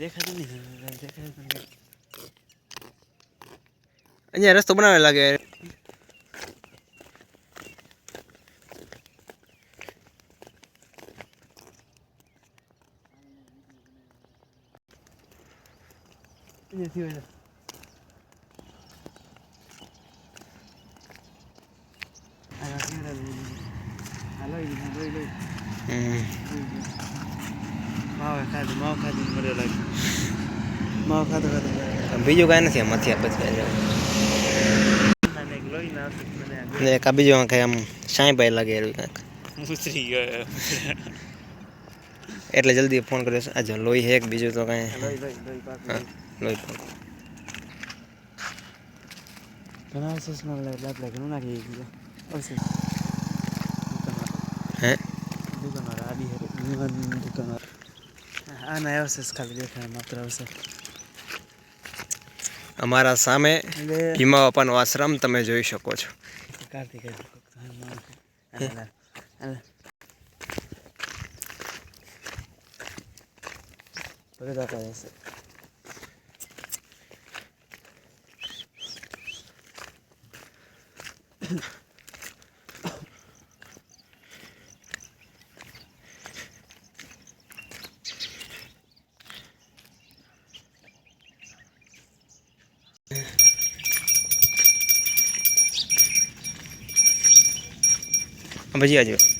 દેખાતું નહીં દેખાતું નહીં અહીંયા રસ્તો બનાવે લાગે અહીંયાથી હોય માવા ખાધું મળ્યો લાગે માવા ખાધું બીજું કાંઈ નથી આમ અત્યારે બધા લોહી ના ને એક આ બીજું કાંઈ આમ સાંઈ લાગે એવું કાંઈક ઉતરી ગયો એટલે જલ્દી ફોન કર્યો છે આજે લોહી હે બીજું તો કાંઈ લોહી પાક ઘણા અવશેષમાં આપણે ઘણું નાખી દીધું અવશેષ હે દુકાનવાળા આડી હે દુકાનવાળા આના અવશેષ ખાલી દેખાય માત્ર અવશેષ અમારા સામે ભીમા બાપાનો આશ્રમ તમે જોઈ શકો છો કાર્તિક ભજી આજો